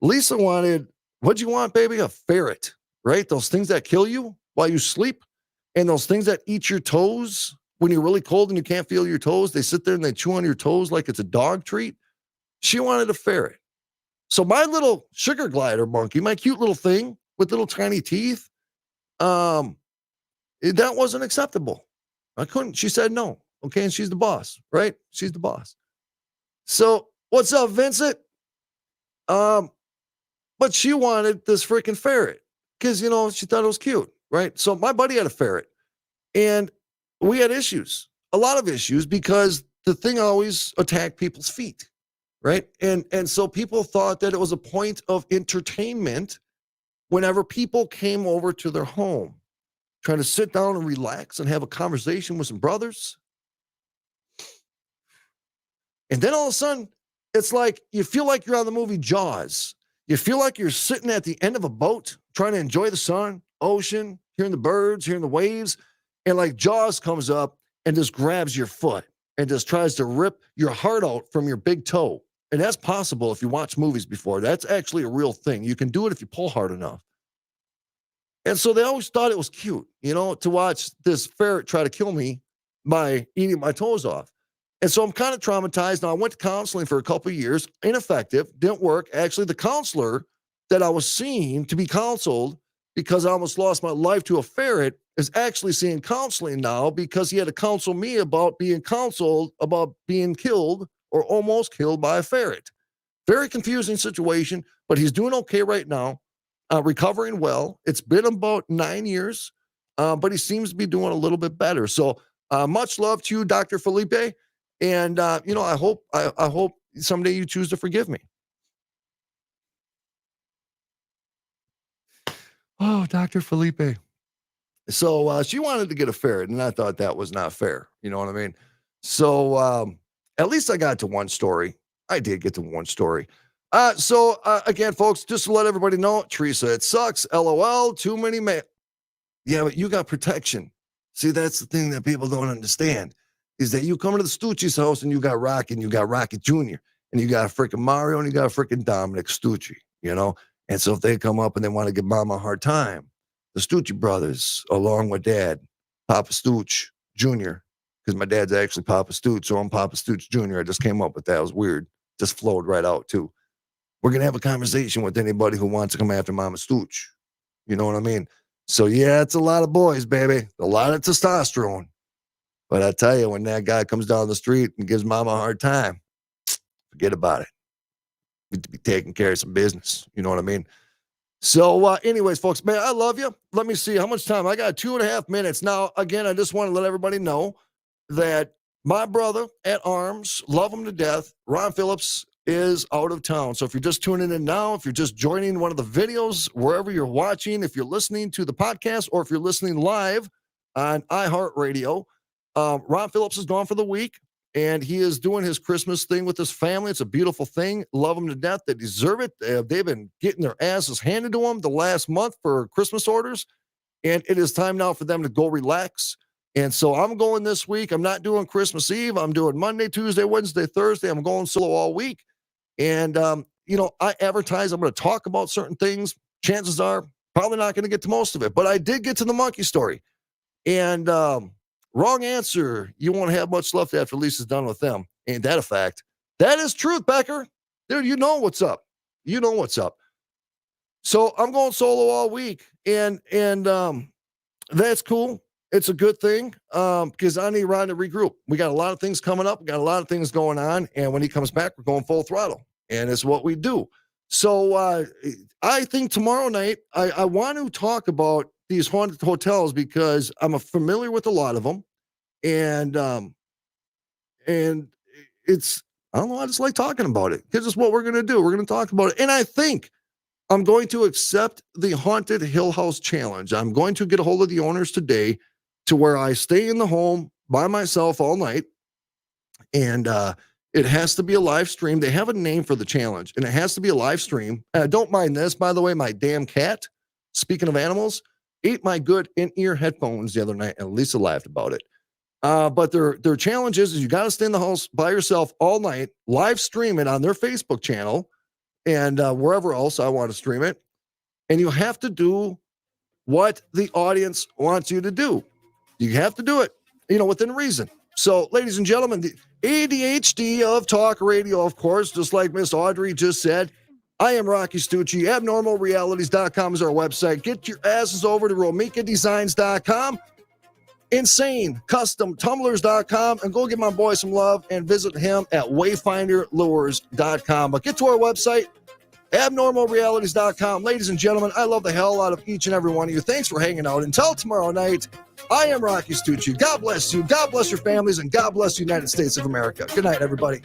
[SPEAKER 1] Lisa wanted, what'd you want, baby? A ferret, right? Those things that kill you while you sleep. And those things that eat your toes when you're really cold and you can't feel your toes, they sit there and they chew on your toes like it's a dog treat. She wanted a ferret. So my little sugar glider monkey, my cute little thing with little tiny teeth, that wasn't acceptable. I couldn't. She said no. Okay, and she's the boss, right? She's the boss. So what's up, Vincent? But she wanted this freaking ferret because, she thought it was cute. Right. So my buddy had a ferret and we had issues, a lot of issues because the thing always attacked people's feet. Right. And so people thought that it was a point of entertainment whenever people came over to their home, trying to sit down and relax and have a conversation with some brothers. And then all of a sudden, it's like you feel like you're on the movie Jaws. You feel like you're sitting at the end of a boat trying to enjoy the sun, ocean, hearing the birds, hearing the waves, and like Jaws comes up and just grabs your foot and just tries to rip your heart out from your big toe. And that's possible if you watch movies before. That's actually a real thing. You can do it if you pull hard enough. And so they always thought it was cute, to watch this ferret try to kill me by eating my toes off. And so I'm kind of traumatized. Now, I went to counseling for a couple of years, ineffective, didn't work. Actually, the counselor that I was seeing to be counseled because I almost lost my life to a ferret is actually seeing counseling now because he had to counsel me about being counseled about being killed or almost killed by a ferret. Very confusing situation, but he's doing okay right now, recovering well. It's been about 9 years, but he seems to be doing a little bit better. So much love to you, Dr. Felipe. And, I hope someday you choose to forgive me. Oh, Dr. Felipe. So she wanted to get a ferret, and I thought that was not fair. You know what I mean? So at least I got to one story. I did get to one story. Again, folks, just to let everybody know, Teresa, it sucks. LOL, too many Yeah, but you got protection. See, that's the thing that people don't understand is that you come to the Stucci's house and you got Rocky and you got Rocky Jr. and you got a freaking Mario and you got a freaking Dominic Stucci, you know? And so if they come up and they want to give mama a hard time, the Stucci brothers, along with dad, Papa Stucci Jr., because my dad's actually Papa Stucci, so I'm Papa Stucci Jr. I just came up with that. It was weird. Just flowed right out, too. We're going to have a conversation with anybody who wants to come after Mama Stucci. You know what I mean? So, yeah, it's a lot of boys, baby. A lot of testosterone. But I tell you, when that guy comes down the street and gives mama a hard time, forget about it. Need to be taking care of some business. You know what I mean? So, anyways, folks, man, I love you. Let me see how much time. I got 2.5 minutes. Now, again, I just want to let everybody know that my brother at arms, love him to death, Ron Phillips, is out of town. So if you're just tuning in now, if you're just joining one of the videos, wherever you're watching, if you're listening to the podcast, or if you're listening live on iHeartRadio, Ron Phillips is gone for the week, and he is doing his Christmas thing with his family. It's a beautiful thing. Love them to death. They deserve it. They've been getting their asses handed to them the last month for Christmas orders, and it is time now for them to go relax. And so I'm going this week. I'm not doing Christmas Eve. I'm doing Monday, Tuesday, Wednesday, Thursday. I'm going solo all week. And, I advertise, I'm going to talk about certain things. Chances are probably not going to get to most of it, but I did get to the monkey story. And wrong answer. You won't have much left after Lisa's done with them. Ain't that a fact? That is truth, Becker. Dude, you know what's up. You know what's up. So I'm going solo all week. And that's cool. It's a good thing because I need Ron to regroup. We got a lot of things coming up. We got a lot of things going on. And when he comes back, we're going full throttle. And it's what we do. So I think tomorrow night, I want to talk about these haunted hotels because I'm familiar with a lot of them. And it's, I don't know, I just like talking about it because it's what we're going to do. We're going to talk about it. And I think I'm going to accept the Haunted Hill House Challenge. I'm going to get a hold of the owners today to where I stay in the home by myself all night. And it has to be a live stream. They have a name for the challenge, and it has to be a live stream. Don't mind this, by the way, my damn cat, speaking of animals, ate my good in-ear headphones the other night, and Lisa laughed about it. But their challenge is you got to stay in the house by yourself all night, live stream it on their Facebook channel, and wherever else I want to stream it. And you have to do what the audience wants you to do. You have to do it, within reason. So, ladies and gentlemen, the ADHD of talk radio, of course, just like Miss Audrey just said. I am Rocky Stucci. Abnormalrealities.com is our website. Get your asses over to RomikaDesigns.com. Insane Custom Tumblers.com, and go give my boy some love and visit him at WayfinderLures.com. But get to our website, abnormalrealities.com. Ladies and gentlemen, I love the hell out of each and every one of you. Thanks for hanging out. Until tomorrow night, I am Rocky Stucci. God bless you. God bless your families, and God bless the United States of America. Good night, everybody.